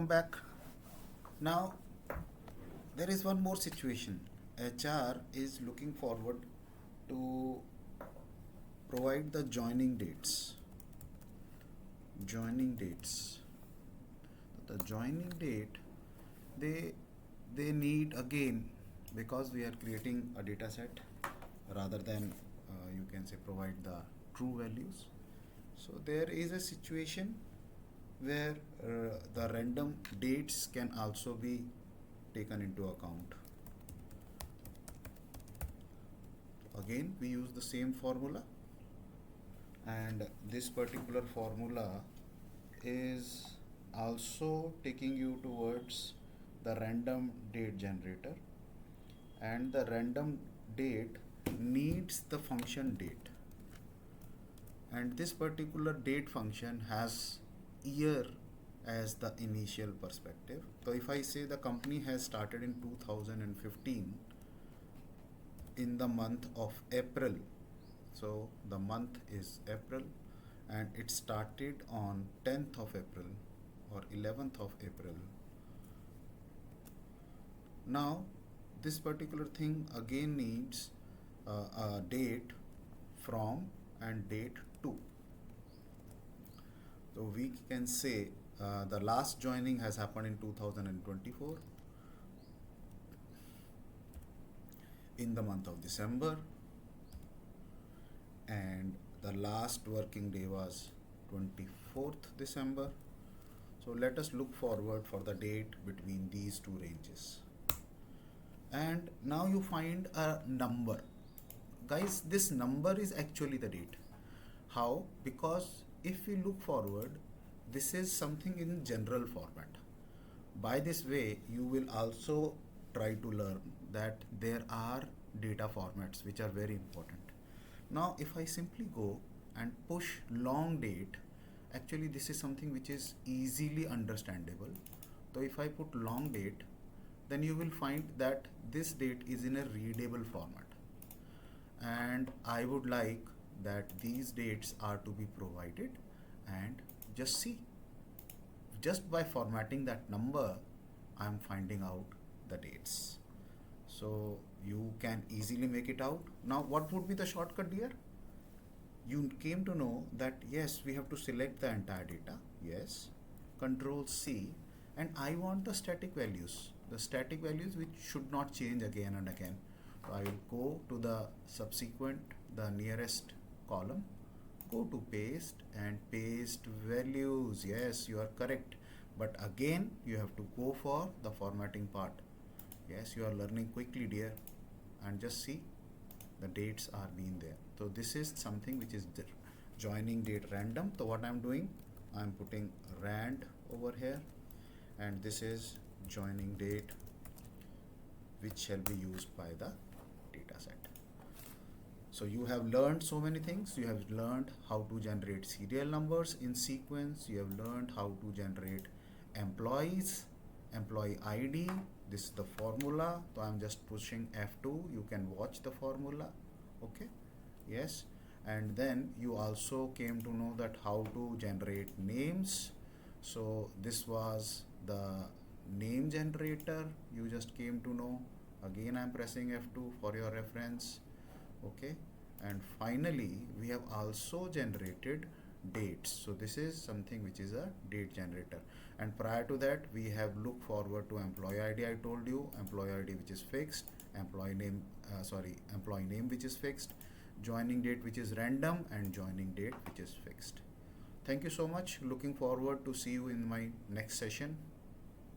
back. Now there is one more situation. HR is looking forward to provide the joining dates. Joining dates. The joining date, they need again, because we are creating a data set rather than you can say provide the true values. So there is a situation where the random dates can also be taken into account. Again, we use the same formula, and this particular formula is also taking you towards the random date generator, and the random date needs the function date, and this particular date function has year as the initial perspective. So if I say the company has started in 2015 in the month of April, so the month is April and it started on 10th of April or 11th of April. Now this particular thing again needs a date from and date to. So we can say the last joining has happened in 2024 in the month of December, and the last working day was 24th December. So let us look forward for the date between these two ranges. And now you find a number. Guys, this number is actually the date. How? Because if we look forward, this is something in general format. By this way, you will also try to learn that there are data formats which are very important. Now, if I simply go and push long date, actually this is something which is easily understandable. So if I put long date, then you will find that this date is in a readable format. And I would like that these dates are to be provided, and just see, just by formatting that number, I am finding out the dates. So you can easily make it out. Now what would be the shortcut here? You came to know that yes, we have to select the entire data. Yes, Control C, and I want the static values. The static values which should not change again and again. So I will go to the subsequent, the nearest column, go to paste and paste values. Yes, you are correct. But again, you have to go for the formatting part. Yes, you are learning quickly, dear. And just see, the dates are being there. So this is something which is joining date random. So what I'm doing, I'm putting rand over here, and this is joining date which shall be used by the data set. So you have learned so many things. You have learned how to generate serial numbers in sequence. You have learned how to generate employees, employee ID. This is the formula. So I'm just pushing F2. You can watch the formula. Okay. Yes. And then you also came to know that how to generate names. So this was the name generator. You just came to know. Again, I'm pressing F2 for your reference. Okay. And finally, we have also generated dates. So this is something which is a date generator. And prior to that, we have looked forward to employee ID. I told you employee ID which is fixed, employee name which is fixed, joining date which is random, and joining date which is fixed. Thank you so much. Looking forward to see you in my next session.